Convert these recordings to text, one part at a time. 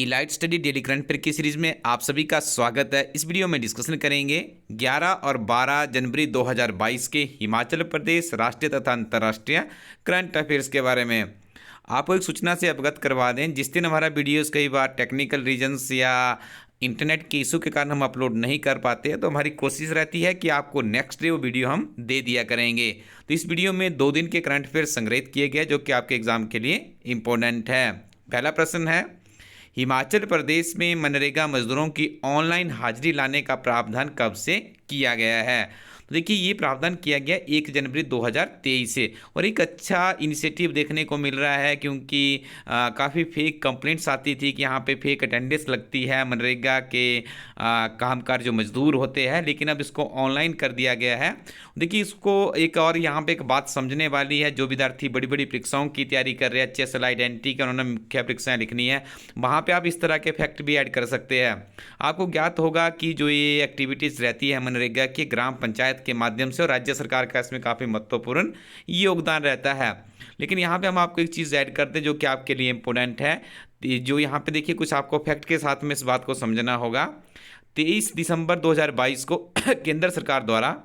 ई light study daily current affair की series में आप सभी का स्वागत है। इस वीडियो में डिस्कशन करेंगे 11 और 12 जनवरी 2022 के हिमाचल प्रदेश राष्ट्रीय तथा अंतर्राष्ट्रीय करंट अफेयर्स के बारे में। आपको एक सूचना से अवगत करवा दें, जिस दिन हमारा वीडियोस कई बार टेक्निकल रीजंस या इंटरनेट के इशू के कारण हम अपलोड नहीं कर पाते हैं, तो हमारी कोशिश रहती है कि आपको नेक्स्ट डे वो वीडियो हम दे दिया करेंगे। तो इस वीडियो में 2 दिन के करंट अफेयर संग्रहित किए गए जो कि आपके एग्जाम के लिए इंपॉर्टेंट है। पहला प्रश्न है, हिमाचल प्रदेश में मनरेगा मजदूरों की ऑनलाइन हाजिरी लाने का प्रावधान कब से किया गया है? तो देखिए, ये प्रावधान किया गया 1 जनवरी 2023 से, और एक अच्छा इनिशिएटिव देखने को मिल रहा है क्योंकि काफ़ी फेक कंप्लेंट्स आती थी कि यहाँ पे फेक अटेंडेंस लगती है मनरेगा के कामकाज जो मजदूर होते हैं, लेकिन अब इसको ऑनलाइन कर दिया गया है। देखिए, इसको एक और यहाँ पे एक बात समझने वाली है, जो विद्यार्थी बड़ी बड़ी परीक्षाओं की तैयारी कर रहे हैं, HSL आइडेंटिटी का उन्होंने मुख्य परीक्षाएं लिखनी है, वहाँ पे आप इस तरह के फैक्ट भी ऐड कर सकते हैं। आपको ज्ञात होगा कि जो ये एक्टिविटीज़ रहती है मनरेगा की ग्राम पंचायत के माध्यम से, और राज्य सरकार का इसमें काफ़ी महत्वपूर्ण योगदान रहता है। लेकिन यहाँ पे हम आपको एक चीज़ ऐड करते हैं जो कि आपके लिए इंपॉर्टेंट है। जो यहाँ पे देखिए, कुछ आपको फैक्ट के साथ में इस बात को समझना होगा। 23 दिसंबर 2022 को केंद्र सरकार द्वारा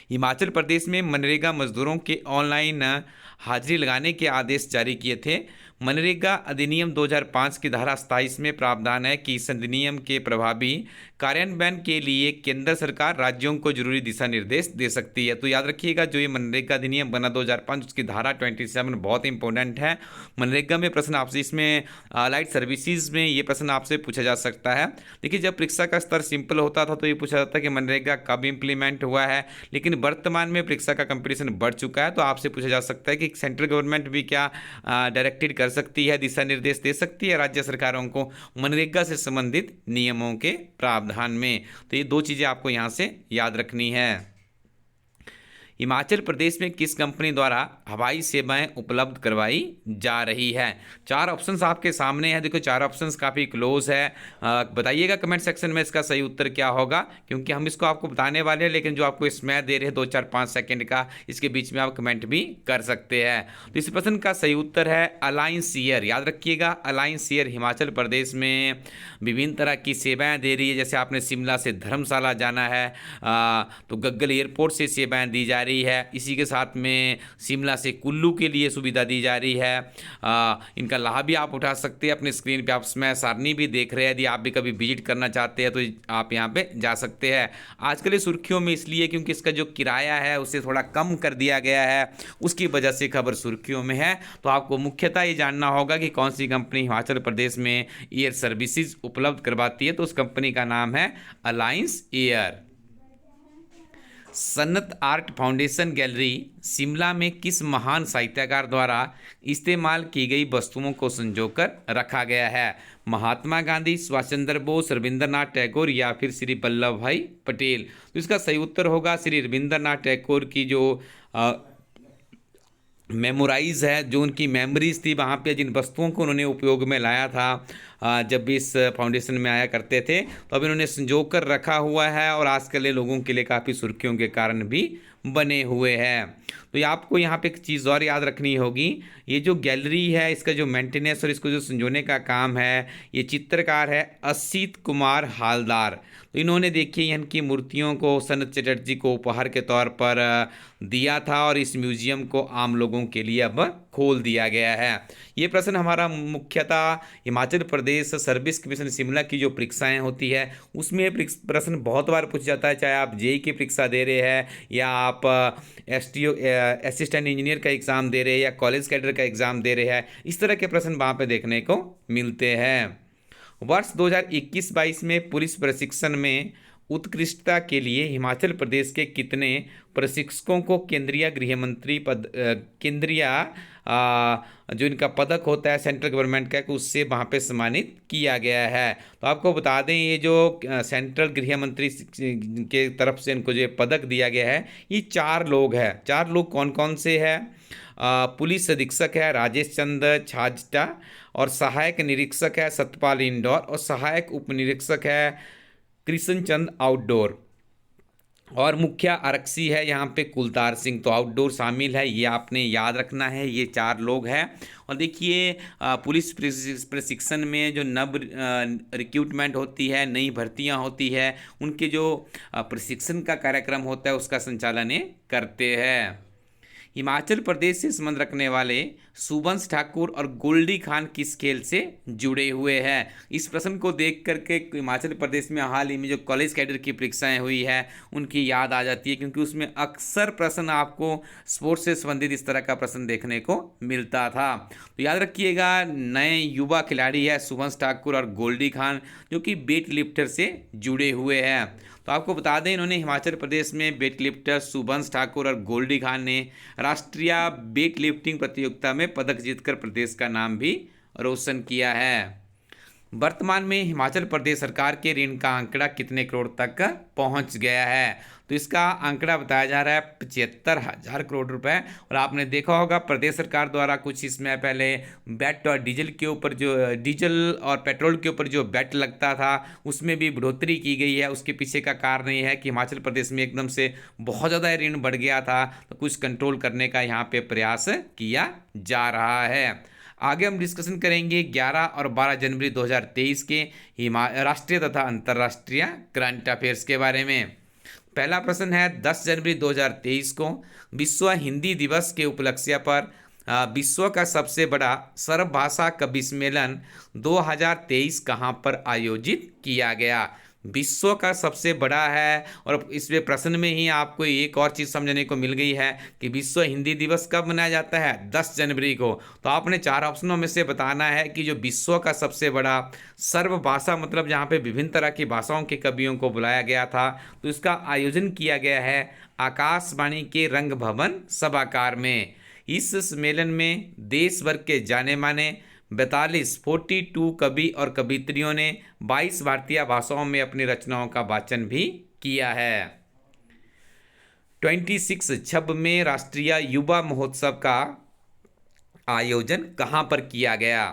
हिमाचल प्रदेश में मनरेगा मजदूरों के ऑनलाइन हाजिरी लगाने के आदेश जारी किए थे। मनरेगा अधिनियम 2005 की धारा 27 में प्रावधान है कि इस अधिनियम के प्रभावी कार्यान्वयन के लिए केंद्र सरकार राज्यों को जरूरी दिशा निर्देश दे सकती है। तो याद रखिएगा, जो ये मनरेगा अधिनियम बना 2005, उसकी धारा 27 बहुत इंपॉर्टेंट है। मनरेगा में प्रश्न आपसे, इसमें लाइट सर्विसेज में ये प्रश्न आपसे पूछा जा सकता है। देखिए, जब परीक्षा का स्तर सिंपल होता था तो ये पूछा जाता है कि मनरेगा कब इंप्लीमेंट हुआ है, लेकिन वर्तमान में परीक्षा का कंपटीशन बढ़ चुका है, तो आपसे पूछा जा सकता है कि सेंट्रल गवर्नमेंट भी क्या डायरेक्टेड कर सकती है, दिशा निर्देश दे सकती है राज्य सरकारों को मनरेगा से संबंधित नियमों के प्रावधान में। तो ये 2 चीजें आपको यहां से याद रखनी है। हिमाचल प्रदेश में किस कंपनी द्वारा हवाई सेवाएं उपलब्ध करवाई जा रही है? 4 ऑप्शंस आपके सामने हैं। देखो, 4 ऑप्शंस काफ़ी क्लोज है। बताइएगा कमेंट सेक्शन में इसका सही उत्तर क्या होगा, क्योंकि हम इसको आपको बताने वाले हैं, लेकिन जो आपको इसमें दे रहे हैं 2, 4, 5 सेकंड का, इसके बीच में आप कमेंट भी कर सकते हैं। तो इस प्रश्न का सही उत्तर है अलायंस एयर। याद रखिएगा, अलायंस एयर हिमाचल प्रदेश में विभिन्न तरह की सेवाएँ दे रही है। जैसे आपने शिमला से धर्मशाला जाना है तो गग्गल एयरपोर्ट से सेवाएँ दी जा रही है। इसी के साथ में शिमला से कुल्लू के लिए सुविधा दी जा रही है। इनका लाभ भी आप उठा सकते हैं। अपने स्क्रीन पे आप इसमें सारणी भी देख रहे हैं। यदि आप भी कभी विजिट करना चाहते हैं तो आप यहाँ पे जा सकते हैं। आजकल ये सुर्खियों में इसलिए क्योंकि इसका जो किराया है उसे थोड़ा कम कर दिया गया है, उसकी वजह से खबर सुर्खियों में है। तो आपको मुख्यतः ये जानना होगा कि कौन सी कंपनी हिमाचल प्रदेश में एयर सर्विसेज उपलब्ध करवाती है। तो उस कंपनी का नाम है अलायंस एयर। सन्नत आर्ट फाउंडेशन गैलरी शिमला में किस महान साहित्यकार द्वारा इस्तेमाल की गई वस्तुओं को संजोकर रखा गया है? महात्मा गांधी, सुभाष चंद्र बोस, रविंद्रनाथ टैगोर या फिर श्री वल्लभ भाई पटेल? तो इसका सही उत्तर होगा श्री रविंद्रनाथ टैगोर की जो मेमोराइज है, जो उनकी मेमोरीज थी, वहाँ पे जिन वस्तुओं को उन्होंने उपयोग में लाया था जब भी इस फाउंडेशन में आया करते थे, तो अब इन्होंने संजो कर रखा हुआ है और आजकल ये लोगों के लिए काफ़ी सुर्खियों के कारण भी बने हुए हैं। तो ये आपको यहाँ पे एक चीज़ और याद रखनी होगी, ये जो गैलरी है इसका जो मेंटेनेंस और इसको जो संजोने का काम है, ये चित्रकार है असित कुमार हालदार। तो इन्होंने देखिए इनकी मूर्तियों को सनत चटर्जी को उपहार के तौर पर दिया था, और इस म्यूजियम को आम लोगों के लिए अब खोल दिया गया है। ये प्रश्न हमारा मुख्यतः हिमाचल प्रदेश सर्विस कमीशन शिमला की जो परीक्षाएं होती है उसमें प्रश्न बहुत बार पूछा जाता है, चाहे आप जेई की परीक्षा दे रहे हैं या आप STO असिस्टेंट इंजीनियर का एग्ज़ाम दे रहे हैं या कॉलेज कैडर का एग्ज़ाम दे रहे हैं। इस तरह के प्रश्न वहाँ पे देखने को मिलते हैं। वर्ष 2021-22 में पुलिस प्रशिक्षण में उत्कृष्टता के लिए हिमाचल प्रदेश के कितने प्रशिक्षकों को केंद्रीय गृह मंत्री पद केंद्रीय जो इनका पदक होता है सेंट्रल गवर्नमेंट का, उससे वहाँ पे सम्मानित किया गया है? तो आपको बता दें, ये जो सेंट्रल गृह मंत्री के तरफ से इनको जो पदक दिया गया है, ये 4 लोग हैं। 4 लोग कौन कौन से हैं? पुलिस अधीक्षक है राजेश चंद्र छाजटा, और सहायक निरीक्षक है सतपाल इंदौर, और सहायक उप निरीक्षक है कृष्ण चंद आउटडोर। और मुख्य आरक्षी है यहाँ पे कुलतार सिंह, तो आउटडोर शामिल है, ये आपने याद रखना है। ये 4 लोग हैं। और देखिए पुलिस प्रशिक्षण में जो नव रिक्रूटमेंट होती है, नई भर्तियां होती है, उनके जो प्रशिक्षण का कार्यक्रम होता है उसका संचालन ये करते हैं। हिमाचल प्रदेश से संबंध रखने वाले सुबंश ठाकुर और गोल्डी खान किस खेल से जुड़े हुए हैं? इस प्रश्न को देख करके हिमाचल प्रदेश में हाल ही में जो कॉलेज कैडर की परीक्षाएं हुई है उनकी याद आ जाती है, क्योंकि उसमें अक्सर प्रश्न आपको स्पोर्ट्स से संबंधित इस तरह का प्रश्न देखने को मिलता था। तो याद रखिएगा, नए युवा खिलाड़ी है सुबंश ठाकुर और गोल्डी खान, जो कि वेट लिफ्टर से जुड़े हुए हैं। तो आपको बता दें, इन्होंने हिमाचल प्रदेश में वेट लिफ्टर सुबंश ठाकुर और गोल्डी खान ने राष्ट्रीय वेट लिफ्टिंग प्रतियोगिता में पदक जीतकर प्रदेश का नाम भी रोशन किया है। वर्तमान में हिमाचल प्रदेश सरकार के ऋण का आंकड़ा कितने करोड़ तक पहुंच गया है? तो इसका आंकड़ा बताया जा रहा है 75,000 करोड़ रुपए। और आपने देखा होगा प्रदेश सरकार द्वारा कुछ इसमें पहले वैट और डीजल के ऊपर जो डीजल और पेट्रोल के ऊपर जो वैट लगता था उसमें भी बढ़ोतरी की गई है। उसके पीछे का कारण ये है कि हिमाचल प्रदेश में एकदम से बहुत ज़्यादा ऋण बढ़ गया था, तो कुछ कंट्रोल करने का यहाँ पे प्रयास किया जा रहा है। आगे हम डिस्कशन करेंगे 11 और 12 जनवरी 2023 के राष्ट्रीय तथा अंतर्राष्ट्रीय करंट अफेयर्स के बारे में। पहला प्रश्न है, 10 जनवरी 2023 को विश्व हिंदी दिवस के उपलक्ष्य पर विश्व का सबसे बड़ा सर्वभाषा कवि सम्मेलन 2023 कहाँ पर आयोजित किया गया? विश्व का सबसे बड़ा है। और इसमें प्रश्न में ही आपको एक और चीज़ समझने को मिल गई है कि विश्व हिंदी दिवस कब मनाया जाता है? 10 जनवरी को। तो आपने 4 ऑप्शनों में से बताना है कि जो विश्व का सबसे बड़ा सर्वभाषा, मतलब जहाँ पे विभिन्न तरह की भाषाओं के कवियों को बुलाया गया था, तो इसका आयोजन किया गया है आकाशवाणी के रंग भवन सभागार में। इस सम्मेलन में देश भर के जाने माने 42 कवि और कवियत्रियों ने 22 भारतीय भाषाओं में अपनी रचनाओं का वाचन भी किया है। 26 में राष्ट्रीय युवा महोत्सव का आयोजन कहाँ पर किया गया?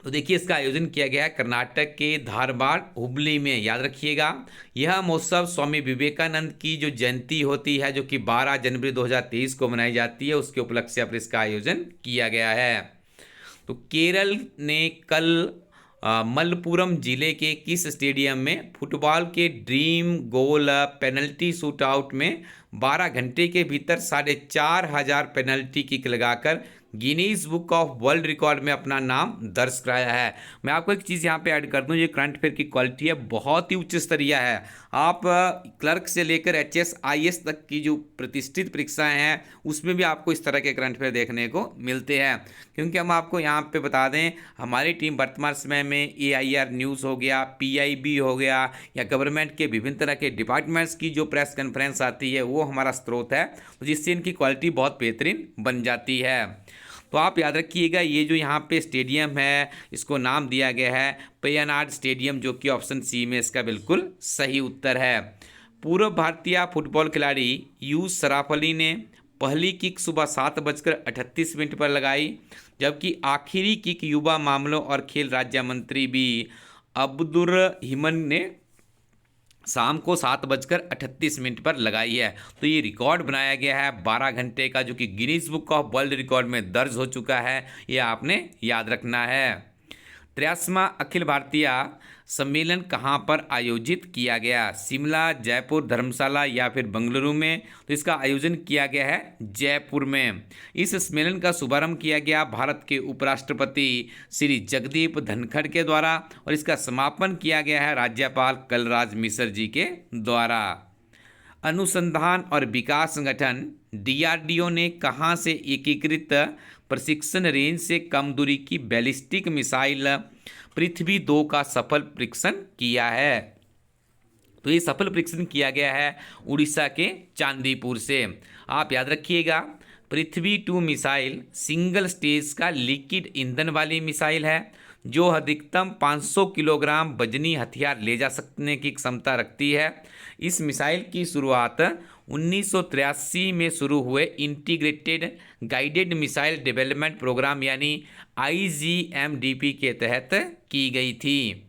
तो देखिए, इसका आयोजन किया गया है कर्नाटक के धारवाड़ हुबली में। याद रखिएगा, यह महोत्सव स्वामी विवेकानंद की जो जयंती होती है, जो कि 12 जनवरी 2023 को मनाई जाती है, उसके उपलक्ष्य पर इसका आयोजन किया गया है। तो केरल ने कल मलप्पुरम जिले के किस स्टेडियम में फुटबॉल के ड्रीम गोल पेनल्टी शूट आउट में 12 घंटे के भीतर 4,500 पेनल्टी किक लगाकर Guinness book of world record में अपना नाम दर्ज कराया है? मैं आपको एक चीज़ यहाँ पे ऐड कर दूँ, ये करंट अफेयर की क्वालिटी है बहुत ही उच्च स्तरीय है। आप क्लर्क से लेकर HS IS तक की जो प्रतिष्ठित परीक्षाएं हैं उसमें भी आपको इस तरह के करंट अफेयर देखने को मिलते हैं। क्योंकि हम आपको यहाँ पे बता दें, हमारी टीम वर्तमान समय में AIR न्यूज़ हो गया, PIB हो गया, या गवर्नमेंट के विभिन्न तरह के डिपार्टमेंट्स की जो प्रेस कॉन्फ्रेंस आती है वो हमारा स्रोत है, जिससे इनकी क्वालिटी बहुत बेहतरीन बन जाती है। तो आप याद रखिएगा, ये जो यहाँ पे स्टेडियम है इसको नाम दिया गया है पेयनाड स्टेडियम, जो कि ऑप्शन सी में इसका बिल्कुल सही उत्तर है। पूर्व भारतीय फुटबॉल खिलाड़ी यूसुफ सराफली ने पहली किक सुबह 7:38 पर लगाई, जबकि आखिरी किक युवा मामलों और खेल राज्य मंत्री भी अब्दुर्रहिमान ने शाम को 7:38 पर लगाई है। तो ये रिकॉर्ड बनाया गया है 12 घंटे का, जो कि Guinness book of world record में दर्ज हो चुका है। ये आपने याद रखना है। 83वां अखिल भारतीय सम्मेलन कहाँ पर आयोजित किया गया? शिमला, जयपुर, धर्मशाला या फिर बेंगलुरु में? तो इसका आयोजन किया गया है जयपुर में। इस सम्मेलन का शुभारंभ किया गया भारत के उपराष्ट्रपति श्री जगदीप धनखड़ के द्वारा, और इसका समापन किया गया है राज्यपाल कलराज मिश्र जी के द्वारा। अनुसंधान और विकास संगठन DRDO ने कहाँ से एकीकृत प्रशिक्षण रेंज से कम दूरी की बैलिस्टिक मिसाइल पृथ्वी 2 का सफल परीक्षण किया है? तो ये सफल परीक्षण किया गया है उड़ीसा के चांदीपुर से। आप याद रखिएगा, पृथ्वी 2 मिसाइल सिंगल स्टेज का लिक्विड ईंधन वाली मिसाइल है, जो अधिकतम 500 किलोग्राम वजनी हथियार ले जा सकने की क्षमता रखती है। इस मिसाइल की शुरुआत 1983 में शुरू हुए integrated guided missile development program यानी IGMDP के तहत की गई थी।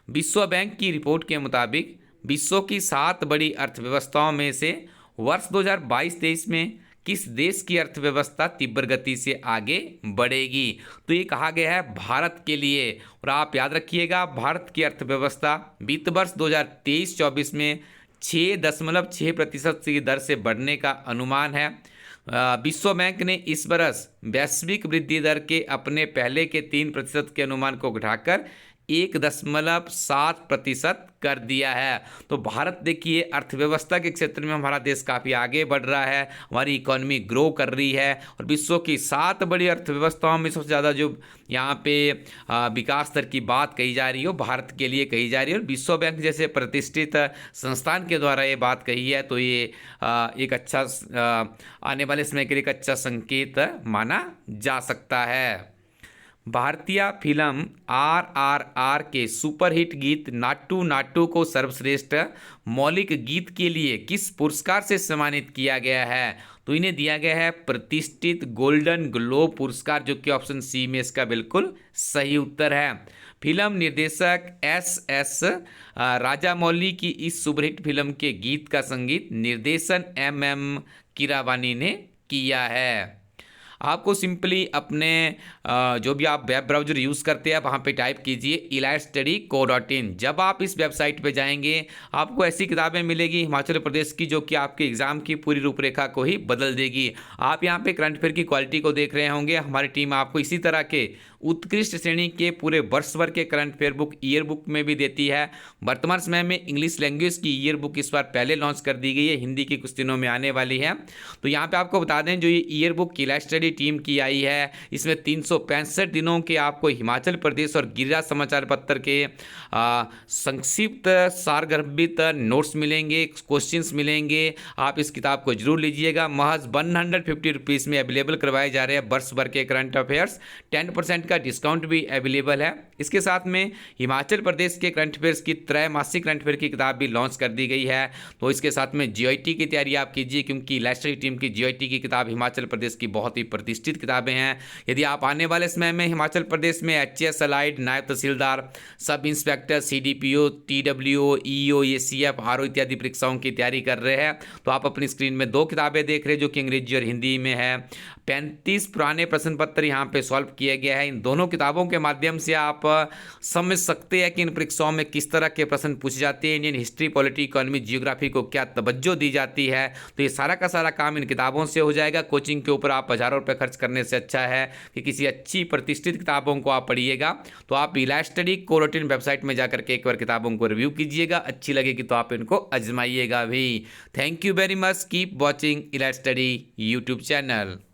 विश्व बैंक की रिपोर्ट के मुताबिक विश्व की 7 बड़ी अर्थव्यवस्थाओं में से वर्ष 2022-23 में किस देश की अर्थव्यवस्था तीव्र गति से आगे बढ़ेगी? तो ये कहा गया है भारत के लिए। और आप याद रखिएगा, भारत की अर्थव्यवस्था वित्त वर्ष 2023-24 में 6.6% की दर से बढ़ने का अनुमान है। विश्व बैंक ने इस वर्ष वैश्विक वृद्धि दर के अपने पहले के 3% के अनुमान को घटाकर 1.7% कर दिया है। तो भारत देखिए अर्थव्यवस्था के क्षेत्र में हमारा देश काफ़ी आगे बढ़ रहा है, हमारी इकोनॉमी ग्रो कर रही है और विश्व की 7 बड़ी अर्थव्यवस्थाओं में सबसे ज़्यादा जो यहाँ पे विकास दर की बात कही जा रही है भारत के लिए कही जा रही है और विश्व बैंक जैसे प्रतिष्ठित संस्थान के द्वारा ये बात कही है। तो ये एक अच्छा आने वाले समय के लिए एक अच्छा संकेत माना जा सकता है। भारतीय फिल्म RRR के सुपरहिट गीत नाट्टू नाट्टू को सर्वश्रेष्ठ मौलिक गीत के लिए किस पुरस्कार से सम्मानित किया गया है? तो इन्हें दिया गया है प्रतिष्ठित गोल्डन ग्लोब पुरस्कार, जो कि ऑप्शन सी में इसका बिल्कुल सही उत्तर है। फिल्म निर्देशक SS राजामौली की इस सुपरहिट फिल्म के गीत का संगीत निर्देशन MM कीरावानी ने किया है। आपको सिंपली अपने जो भी आप वेब ब्राउज़र यूज़ करते हैं वहाँ पे टाइप कीजिए elitestudy.co.in। जब आप इस वेबसाइट पे जाएंगे आपको ऐसी किताबें मिलेगी हिमाचल प्रदेश की जो कि आपके एग्ज़ाम की पूरी रूपरेखा को ही बदल देगी। आप यहाँ पे करंट अफेयर की क्वालिटी को देख रहे होंगे। हमारी टीम आपको इसी तरह के उत्कृष्ट श्रेणी के पूरे वर्ष भर के current affair book year book में भी देती है। वर्तमान समय में इंग्लिश लैंग्वेज की ईयर बुक इस बार पहले लॉन्च कर दी गई है, हिंदी की कुछ दिनों में आने वाली है। तो यहाँ पे आपको बता दें जो ये year book elite study team की आई है, इसमें 365 दिनों के आपको हिमाचल प्रदेश और गिरिराज समाचार पत्र के संक्षिप्त सारगर्भित नोट्स मिलेंगे, क्वेश्चंस मिलेंगे। आप इस किताब को जरूर लीजिएगा। महज 150 रुपीज़ में अवेलेबल करवाए जा रहे हैं वर्ष भर के करंट अफेयर्स। 10% का डिस्काउंट भी अवेलेबल है। इसके साथ में हिमाचल प्रदेश के करंट अफेयर्स की त्रैमासिक करंट अफेयर की किताब भी लॉन्च कर दी गई है। तो इसके साथ में GIT की तैयारी आप कीजिए, क्योंकि इलाइट स्टडी टीम की GIT की किताब हिमाचल प्रदेश की बहुत ही प्रतिष्ठित किताबें हैं। यदि आप आने वाले समय में हिमाचल प्रदेश में HS अलाइड, नायब तहसीलदार, sub inspector, CDPO, TWO, EO, ACF, RO इत्यादि परीक्षाओं की तैयारी कर रहे हैं तो आप अपनी स्क्रीन में 2 किताबें देख रहे हैं जो कि अंग्रेजी और हिंदी में है। 35 पुराने प्रश्न पत्र यहाँ पे सॉल्व किया गया है। इन दोनों किताबों के माध्यम से आप समझ सकते हैं कि इन परीक्षाओं में किस तरह के प्रश्न पूछे जाते हैं, Indian history, polity, economy, geography को क्या तवज्जो दी जाती है। तो ये सारा का सारा काम इन किताबों से हो जाएगा। कोचिंग के ऊपर आप हज़ारों रुपये खर्च करने से अच्छा है कि किसी अच्छी प्रतिष्ठित किताबों को आप पढ़िएगा। तो आप इलाइट स्टडी को.in वेबसाइट में जाकर के एक बार किताबों को रिव्यू कीजिएगा, अच्छी लगेगी तो आप इनको आजमाइएगा भी। Thank you very much, keep watching elite study YouTube channel.